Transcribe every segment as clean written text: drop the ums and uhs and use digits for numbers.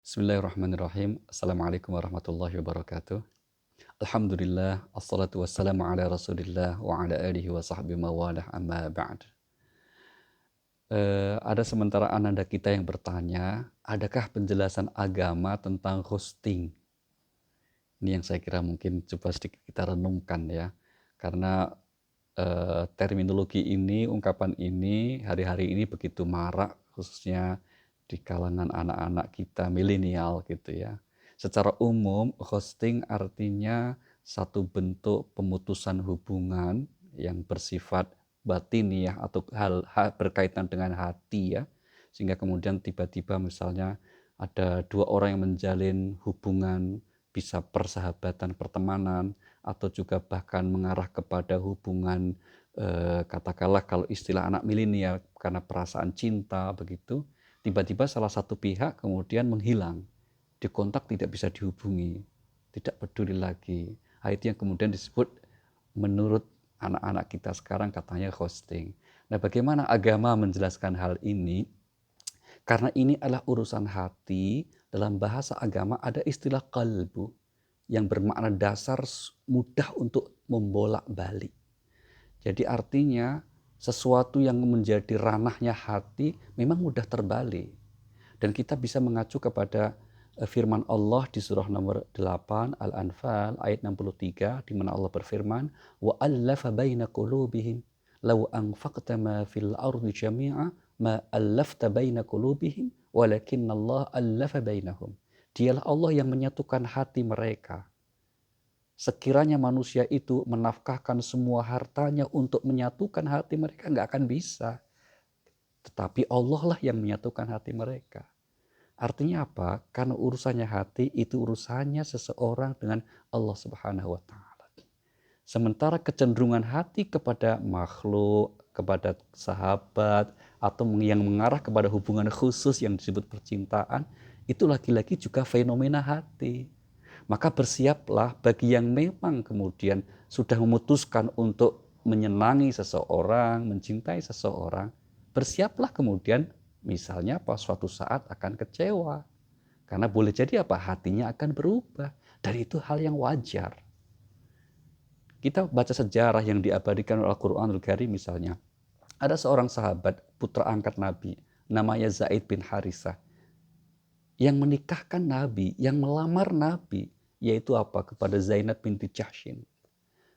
Bismillahirrahmanirrahim. Assalamualaikum warahmatullahi wabarakatuh. Alhamdulillah, assalatu wassalamu ala rasulillah wa ala alihi wa sahbihi mawalah amma ba'd. Ada sementara ananda kita yang bertanya, adakah penjelasan agama tentang hosting? Ini yang saya kira mungkin coba sedikit kita renungkan ya. Karena terminologi ini, ungkapan ini, hari-hari ini begitu marak, khususnya di kalangan anak-anak kita milenial gitu ya. Secara umum, hosting artinya satu bentuk pemutusan hubungan yang bersifat batiniah atau hal berkaitan dengan hati ya. Sehingga kemudian tiba-tiba misalnya ada dua orang yang menjalin hubungan, bisa persahabatan, pertemanan, atau juga bahkan mengarah kepada hubungan katakanlah kalau istilah anak milenial karena perasaan cinta begitu, tiba-tiba salah satu pihak kemudian menghilang, dikontak tidak bisa dihubungi, tidak peduli lagi. Itu yang kemudian disebut menurut anak-anak kita sekarang katanya ghosting. Nah, bagaimana agama menjelaskan hal ini? Karena ini adalah urusan hati, dalam bahasa agama ada istilah qalbu yang bermakna dasar mudah untuk membolak-balik. Jadi artinya sesuatu yang menjadi ranahnya hati memang mudah terbalik. Dan kita bisa mengacu kepada firman Allah di surah nomor 8 Al-Anfal ayat 63 di mana Allah berfirman, "Wa allafa baina qulubihim law anfaqta ma fil ardi jami'a ma allafta baina qulubihim walakinnallaha allafa bainahum." Dialah Allah yang menyatukan hati mereka. Sekiranya manusia itu menafkahkan semua hartanya untuk menyatukan hati mereka, nggak akan bisa. Tetapi Allah lah yang menyatukan hati mereka. Artinya apa? Karena urusannya hati itu urusannya seseorang dengan Allah Subhanahu wa taala. Sementara kecenderungan hati kepada makhluk, kepada sahabat, atau yang mengarah kepada hubungan khusus yang disebut percintaan, itu lagi-lagi juga fenomena hati. Maka bersiaplah bagi yang memang kemudian sudah memutuskan untuk menyenangi seseorang, mencintai seseorang, bersiaplah kemudian misalnya pas suatu saat akan kecewa. Karena boleh jadi apa? Hatinya akan berubah. Dan itu hal yang wajar. Kita baca sejarah yang diabadikan oleh Al-Quranul Karim misalnya. Ada seorang sahabat, putra angkat Nabi, namanya Zaid bin Harithah, yang menikahkan Nabi, yang melamar Nabi, yaitu apa? Kepada Zainab binti Jahsyin.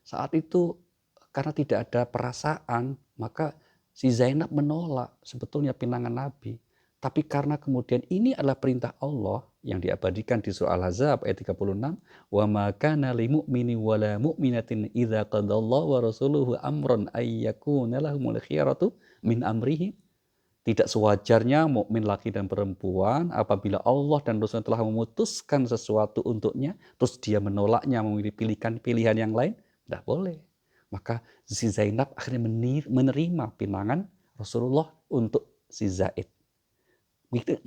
Saat itu karena tidak ada perasaan, maka si Zainab menolak sebetulnya pinangan Nabi. Tapi karena kemudian ini adalah perintah Allah yang diabadikan di surah Al-Ahzab ayat 36, "Wa ma kana lil mu'mini wa la mu'minatin idza qadallahu wa rasuluhu amran ay yakuna lahumul khiyaratu min amrihim." Tidak sewajarnya mukmin laki dan perempuan apabila Allah dan Rasul telah memutuskan sesuatu untuknya, terus dia menolaknya, memilih pilihan yang lain, tidak boleh. Maka si Zainab akhirnya menerima pinangan Rasulullah untuk si Zaid.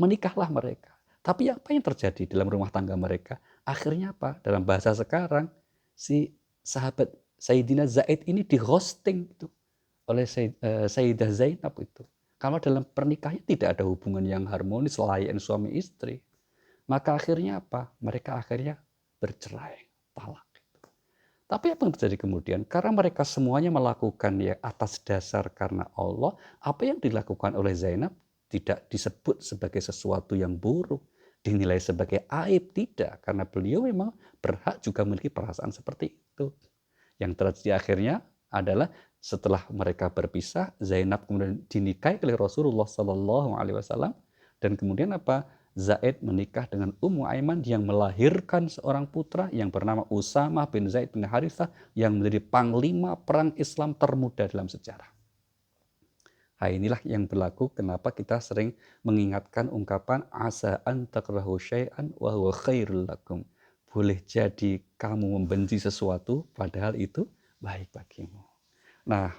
Menikahlah mereka. Tapi apa yang terjadi dalam rumah tangga mereka? Akhirnya apa? Dalam bahasa sekarang, si sahabat Sayyidina Zaid ini di-ghosting itu oleh Sayyidah Zainab itu. Kalau dalam pernikahannya tidak ada hubungan yang harmonis layaknya suami istri, maka akhirnya apa? Mereka akhirnya bercerai, talak. Tapi apa yang terjadi kemudian? Karena mereka semuanya melakukan ya atas dasar karena Allah, apa yang dilakukan oleh Zainab tidak disebut sebagai sesuatu yang buruk, dinilai sebagai aib, tidak. Karena beliau memang berhak juga memiliki perasaan seperti itu. Yang terjadi akhirnya adalah setelah mereka berpisah, Zainab kemudian dinikahi oleh Rasulullah Sallallahu Alaihi Wasallam, dan kemudian apa? Zaid menikah dengan Ummu Aiman yang melahirkan seorang putra yang bernama Usamah bin Zaid bin Harithah yang menjadi panglima perang Islam termuda dalam sejarah. Nah, inilah yang berlaku kenapa kita sering mengingatkan ungkapan asa an takrahu syai'an wa huwa khairul lakum. Boleh jadi kamu membenci sesuatu padahal itu baik bagimu. Nah,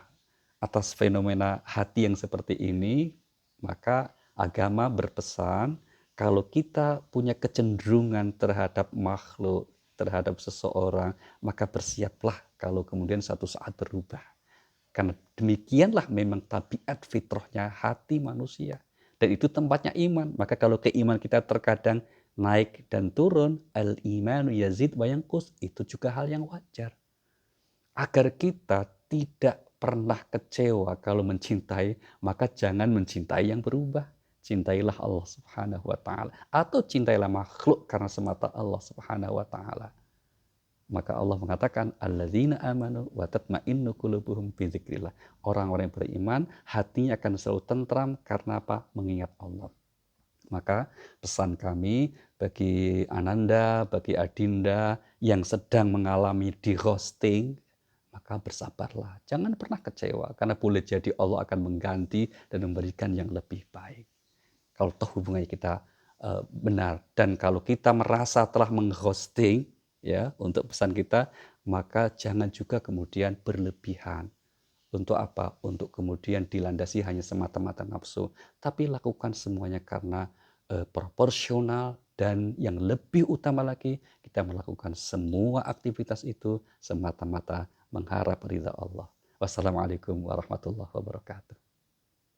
atas fenomena hati yang seperti ini, maka agama berpesan kalau kita punya kecenderungan terhadap makhluk, terhadap seseorang, maka bersiaplah kalau kemudian satu saat berubah. Karena demikianlah memang tabiat fitrahnya hati manusia. Dan itu tempatnya iman. Maka kalau keimanan kita terkadang naik dan turun, al-imanu yazid wa yanqus, itu juga hal yang wajar. Agar kita tidak pernah kecewa kalau mencintai, maka jangan mencintai yang berubah. Cintailah Allah Subhanahu wa taala atau cintailah makhluk karena semata Allah Subhanahu wa taala. Maka Allah mengatakan alladzina amanu wa tatma'innu qulubuhum bi dzikrillah. Orang-orang yang beriman hatinya akan selalu tentram karena apa? Mengingat Allah. Maka pesan kami bagi Ananda, bagi Adinda yang sedang mengalami di roasting, maka bersabarlah. Jangan pernah kecewa karena boleh jadi Allah akan mengganti dan memberikan yang lebih baik. Kalau toh hubungannya kita benar, dan kalau kita merasa telah menghosting ya untuk pesan kita, maka jangan juga kemudian berlebihan. Untuk apa? Untuk kemudian dilandasi hanya semata-mata nafsu, tapi lakukan semuanya karena proporsional, dan yang lebih utama lagi kita melakukan semua aktivitas itu semata-mata mengharap ridha Allah. Wassalamualaikum warahmatullahi wabarakatuh.